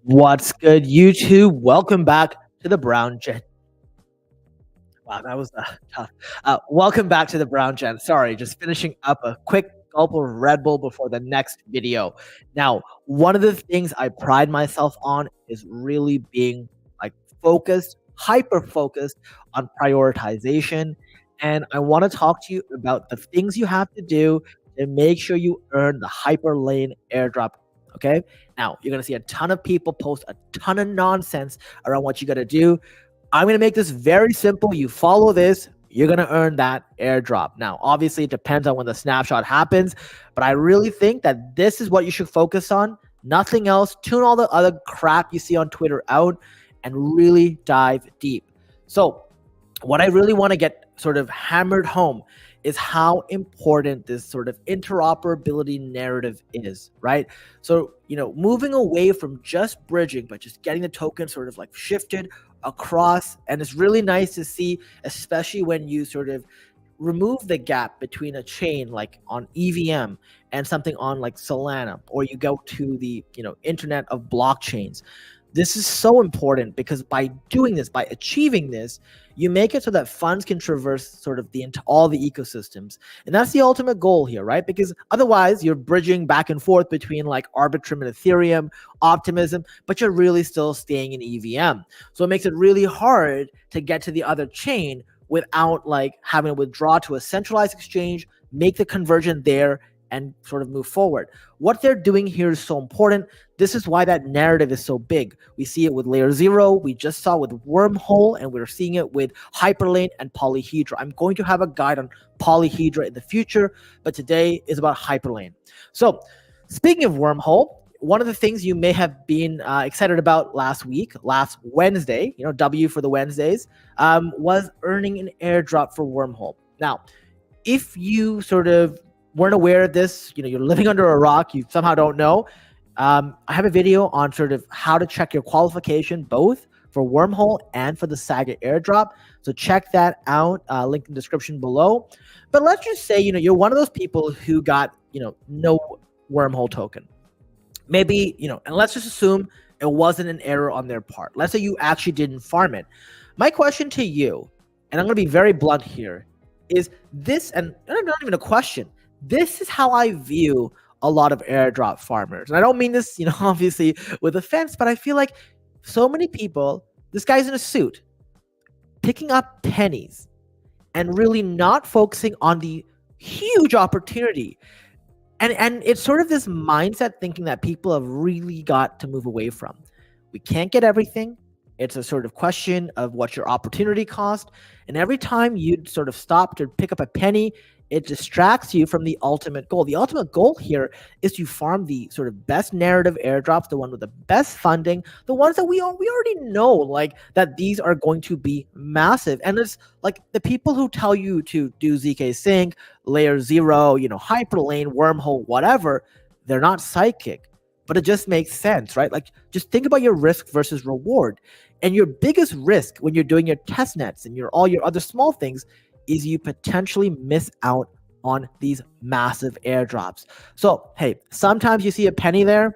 What's good, YouTube? Welcome back to the Brown Gen. Wow, that was tough. Welcome back to the Brown Gen. Sorry, just finishing up a quick gulp of Red Bull before the next video. Now, one of the things I pride myself on is really being like focused, hyper focused on prioritization. And I want to talk to you about the things you have to do to make sure you earn the Hyperlane Airdrop. Okay. Now, you're going to see a ton of people post a ton of nonsense around what you got to do. I'm going to make this very simple. You follow this, you're going to earn that airdrop. Now, obviously, it depends on when the snapshot happens, but I really think that this is what you should focus on. Nothing else. Tune all the other crap you see on Twitter out and really dive deep. So, what I really want to get sort of hammered home is how important this sort of interoperability narrative is, right? So, moving away from just bridging, but just getting the token sort of like shifted across. And it's really nice to see, especially when you sort of remove the gap between a chain like on EVM and something on like Solana, or you go to the internet of blockchains. This is so important because by doing this, by achieving this, you make it so that funds can traverse sort of all the ecosystems. And that's the ultimate goal here, right? Because otherwise you're bridging back and forth between like Arbitrum and Ethereum, Optimism, but you're really still staying in EVM. So it makes it really hard to get to the other chain without like having to withdraw to a centralized exchange, make the conversion there, and sort of move forward. What they're doing here is so important. This is why that narrative is so big. We see it with Layer 0. We just saw with Wormhole, and we're seeing it with Hyperlane and Polyhedra. I'm going to have a guide on Polyhedra in the future, but today is about Hyperlane. So speaking of Wormhole, one of the things you may have been excited about last Wednesday, W for the Wednesdays, was earning an airdrop for Wormhole. Now, if you sort of weren't aware of this, you're living under a rock, you somehow don't know, I have a video on sort of how to check your qualification, both for Wormhole and for the Saga airdrop. So check that out, link in the description below. But let's just say, you're one of those people who got, no Wormhole token. Maybe, and let's just assume it wasn't an error on their part. Let's say you actually didn't farm it. My question to you, and I'm going to be very blunt here, is this, and not even a question, this is how I view a lot of airdrop farmers. And I don't mean this, obviously with offense, but I feel like so many people, this guy's in a suit, picking up pennies and really not focusing on the huge opportunity. And it's sort of this mindset thinking that people have really got to move away from. We can't get everything. It's a sort of question of what's your opportunity cost. And every time you sort of stop to pick up a penny, it distracts you from the ultimate goal. The ultimate goal here is to farm the sort of best narrative airdrops, the one with the best funding, the ones that we already know, like that these are going to be massive. And it's like the people who tell you to do ZK Sync, Layer 0, Hyperlane, Wormhole, whatever, they're not psychic. But it just makes sense, right? Like, just think about your risk versus reward. And your biggest risk when you're doing your test nets and all your other small things is you potentially miss out on these massive airdrops. So, hey, sometimes you see a penny there,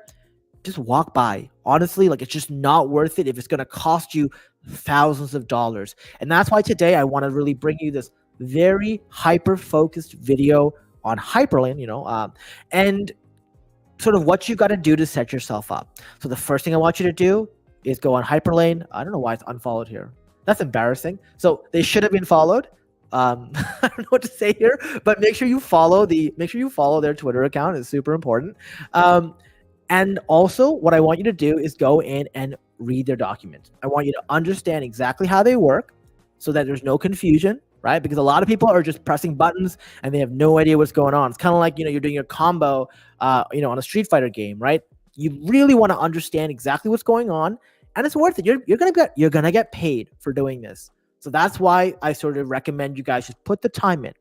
just walk by. Honestly, like, it's just not worth it if it's going to cost you thousands of dollars. And that's why today I want to really bring you this very hyper-focused video on Hyperlane, and sort of what you got to do to set yourself up. So the first thing I want you to do is go on Hyperlane. I don't know why it's unfollowed here. That's embarrassing. So they should have been followed. I don't know what to say here, but make sure you follow their Twitter account. It's super important. And also what I want you to do is go in and read their documents. I want you to understand exactly how they work so that there's no confusion, right? Because a lot of people are just pressing buttons and they have no idea what's going on. It's kind of like, you're doing your combo, on a Street Fighter game, right? You really want to understand exactly what's going on, and it's worth it. You're gonna get paid for doing this. So that's why I sort of recommend you guys just put the time in.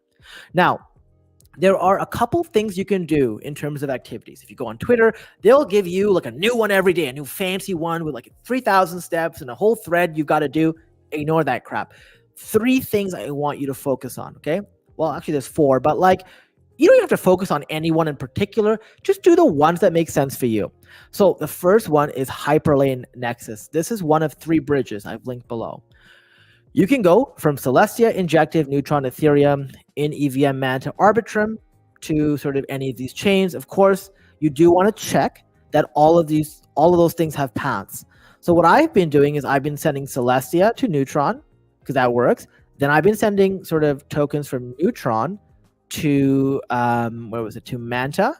Now, there are a couple things you can do in terms of activities. If you go on Twitter, they'll give you like a new one every day, a new fancy one with like 3,000 steps and a whole thread you've got to do. Ignore that crap. 3 things I want you to focus on, okay? Well, actually there's 4, but like you don't have to focus on anyone in particular. Just do the ones that make sense for you. So the first one is Hyperlane Nexus. This is one of 3 bridges I've linked below. You can go from Celestia, Injective, Neutron, Ethereum, in EVM, Manta, Arbitrum to sort of any of these chains. Of course, you do want to check that all of those things have paths. So what I've been doing is I've been sending Celestia to Neutron because that works. Then I've been sending sort of tokens from Neutron to to Manta,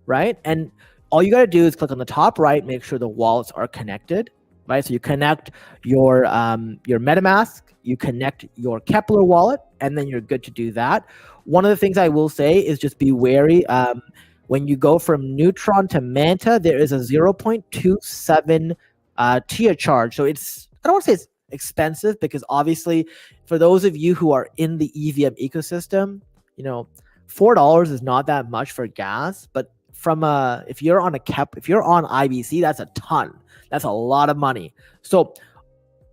right? And all you got to do is click on the top right, make sure the wallets are connected, right? So you connect your MetaMask, you connect your Kepler wallet, and then you're good to do that. One of the things I will say is just be wary. When you go from Neutron to Manta, there is a 0.27 TIA charge. So I don't want to say it's expensive, because obviously for those of you who are in the EVM ecosystem, $4 is not that much for gas, but if you're on IBC, that's a ton. That's a lot of money. So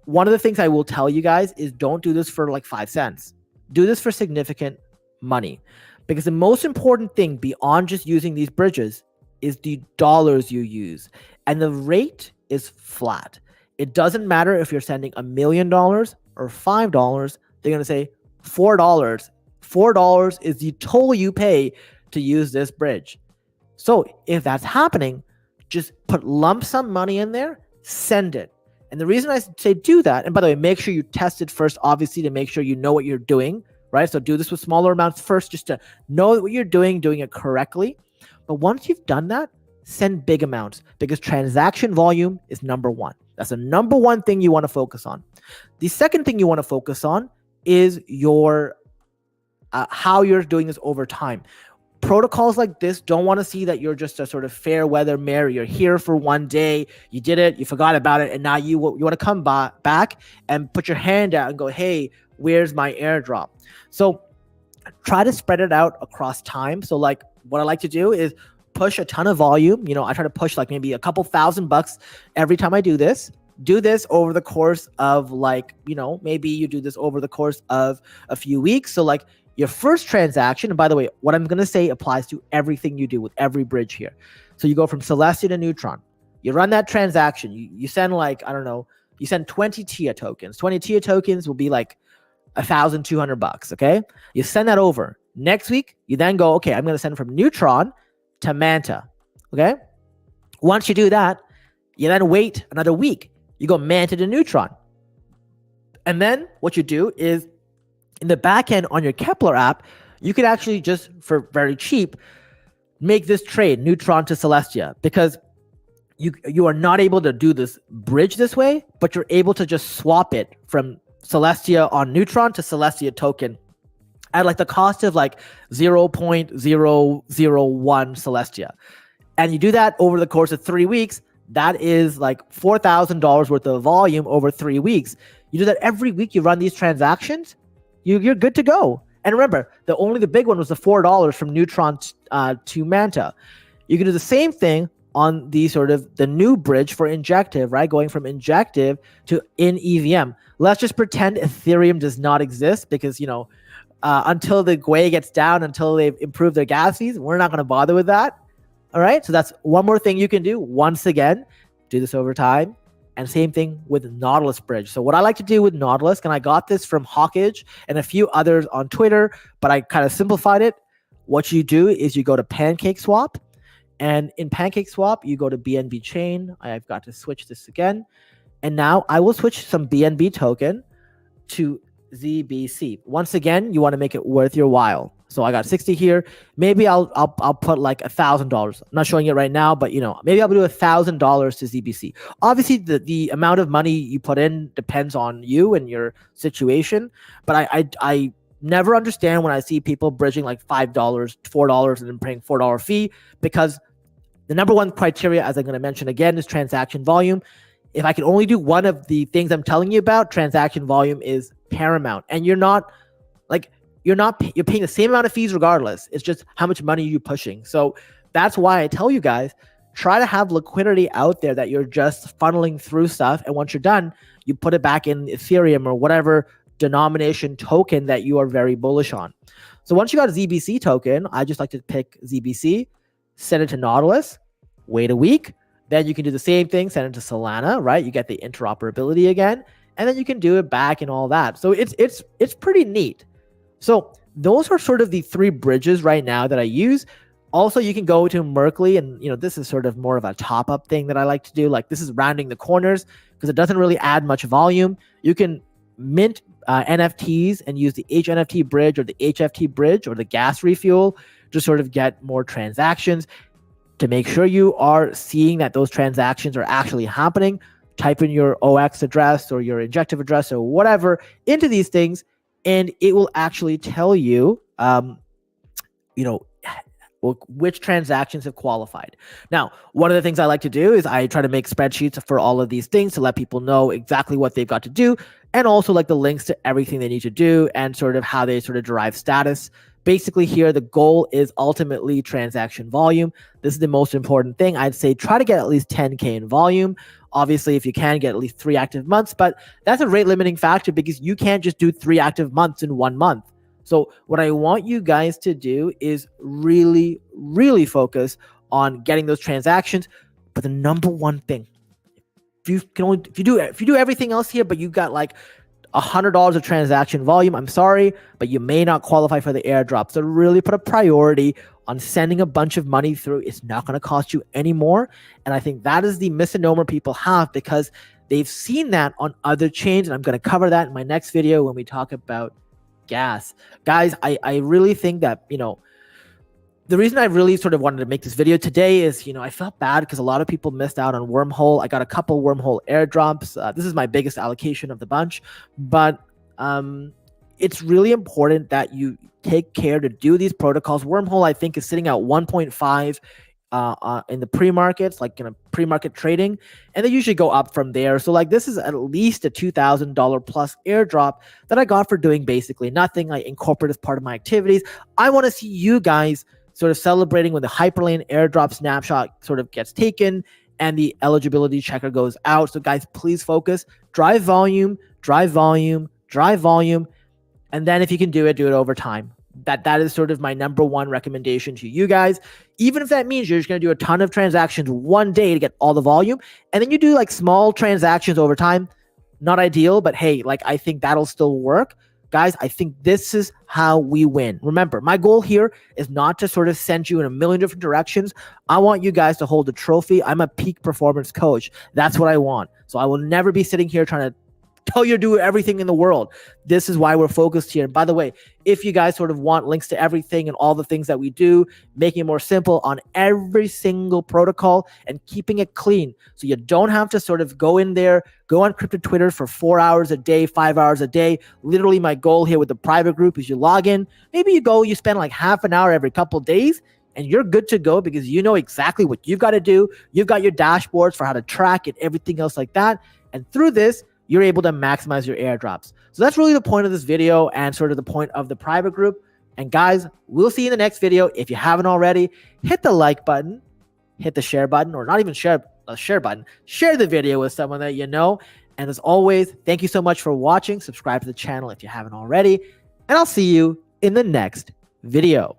one of the things I will tell you guys is don't do this for like 5 cents. Do this for significant money, because the most important thing beyond just using these bridges is the dollars you use, and the rate is flat. It doesn't matter if you're sending $1 million or $5. They're going to say $4. $4 is the total you pay to use this bridge. So if that's happening, just put lump sum money in there, send it. And the reason I say do that, and by the way, make sure you test it first, obviously, to make sure you know what you're doing, right? So do this with smaller amounts first, just to know what you're doing it correctly. But once you've done that, send big amounts, because transaction volume is number one. That's the number one thing you want to focus on. The second thing you want to focus on is your how you're doing this over time. Protocols like this don't want to see that you're just a sort of fair weather Mary. You're here for one day, you did it, you forgot about it, and now you want to come back and put your hand out and go, hey, where's my airdrop? So try to spread it out across time. So like what I like to do is push a ton of volume. I try to push like maybe a couple $1,000 every time I do this. Do this over the course of maybe you do this over the course of a few weeks. So like your first transaction, and by the way, what I'm going to say applies to everything you do with every bridge here. So you go from Celestia to Neutron. You run that transaction. You send you send 20 TIA tokens. 20 TIA tokens will be like $1,200, okay? You send that over. Next week, you then go, okay, I'm going to send from Neutron to Manta, okay? Once you do that, you then wait another week. You go Manta to Neutron. And then what you do is, in the back end on your Kepler app, you could actually just, for very cheap, make this trade, Neutron to Celestia, because you are not able to do this bridge this way, but you're able to just swap it from Celestia on Neutron to Celestia token at like the cost of like 0.001 Celestia. And you do that over the course of 3 weeks. That is like $4,000 worth of volume over 3 weeks. You do that every week. You run these transactions. You're good to go. And remember, the big one was the $4 from Neutron to Manta. You can do the same thing on the new bridge for Injective, right? Going from Injective to in EVM. Let's just pretend Ethereum does not exist, because until the GUI gets down, until they've improved their gas fees, we're not going to bother with that. All right. So that's one more thing you can do. Once again, do this over time. And same thing with Nautilus Bridge. So what I like to do with Nautilus, and I got this from Hawkage and a few others on Twitter, but I kind of simplified it. What you do is you go to PancakeSwap, and in PancakeSwap, you go to BNB chain. I've got to switch this again. And now I will switch some BNB token to ZBC. Once again, you want to make it worth your while. So I got 60 here. Maybe I'll put like $1,000. I'm not showing it right now, but maybe I'll do $1,000 to ZBC. Obviously, the amount of money you put in depends on you and your situation. But I never understand when I see people bridging like $5, $4, and then paying $4 fee, because the number one criteria, as I'm going to mention again, is transaction volume. If I can only do one of the things I'm telling you about, transaction volume is paramount, and you're paying the same amount of fees regardless. It's just how much money you're pushing. So that's why I tell you guys, try to have liquidity out there that you're just funneling through stuff. And once you're done, you put it back in Ethereum or whatever denomination token that you are very bullish on. So once you got a ZBC token, I just like to pick ZBC, send it to Nautilus, wait a week. Then you can do the same thing, send it to Solana, right? You get the interoperability again, and then you can do it back and all that. So it's pretty neat. So those are sort of the 3 bridges right now that I use. Also, you can go to Merkley, and this is sort of more of a top-up thing that I like to do. Like, this is rounding the corners because it doesn't really add much volume. You can mint NFTs and use the HNFT bridge or the HFT bridge or the gas refuel to sort of get more transactions. To make sure you are seeing that those transactions are actually happening, type in your OX address or your injective address or whatever into these things, and it will actually tell you, which transactions have qualified. Now, one of the things I like to do is I try to make spreadsheets for all of these things to let people know exactly what they've got to do, and also like the links to everything they need to do and sort of how they sort of derive status. Basically here, the goal is ultimately transaction volume. This is the most important thing. I'd say try to get at least 10K in volume. Obviously, if you can, get at least 3 active months, but that's a rate limiting factor because you can't just do 3 active months in 1 month. So what I want you guys to do is really, really focus on getting those transactions. But the number one thing, if you do everything else here, but you got like $100 of transaction volume, I'm sorry, but you may not qualify for the airdrop. So really put a priority on sending a bunch of money through. It's not going to cost you any more. And I think that is the misnomer people have because they've seen that on other chains. And I'm going to cover that in my next video when we talk about gas. Guys, I really think that, the reason I really sort of wanted to make this video today is, I felt bad because a lot of people missed out on Wormhole. I got a couple Wormhole airdrops. This is my biggest allocation of the bunch, but it's really important that you take care to do these protocols. Wormhole, I think, is sitting at 1.5 in the pre-markets, like in a pre-market trading, and they usually go up from there. So like this is at least a $2,000 plus airdrop that I got for doing basically nothing. I incorporate as part of my activities. I want to see you guys sort of celebrating when the Hyperlane airdrop snapshot sort of gets taken and the eligibility checker goes out. So guys, please focus, drive volume, drive volume, drive volume. And then if you can do it over time. That is sort of my number one recommendation to you guys. Even if that means you're just going to do a ton of transactions one day to get all the volume, and then you do like small transactions over time. Not ideal, but hey, like I think that'll still work. Guys, I think this is how we win. Remember, my goal here is not to sort of send you in a million different directions. I want you guys to hold the trophy. I'm a peak performance coach. That's what I want. So I will never be sitting here trying to tell you to do everything in the world. This is why we're focused here. And by the way, if you guys sort of want links to everything and all the things that we do, making it more simple on every single protocol and keeping it clean. So you don't have to sort of go in there, go on crypto Twitter for 4 hours a day, 5 hours a day. Literally my goal here with the private group is you log in, maybe you spend like half an hour every couple of days, and you're good to go because you know exactly what you've got to do. You've got your dashboards for how to track and everything else like that. And through this, you're able to maximize your airdrops. So that's really the point of this video and sort of the point of the private group. And guys, we'll see you in the next video. If you haven't already, hit the like button, hit the share button, or not even share button, share the video with someone that you know. And as always, thank you so much for watching. Subscribe to the channel if you haven't already, and I'll see you in the next video.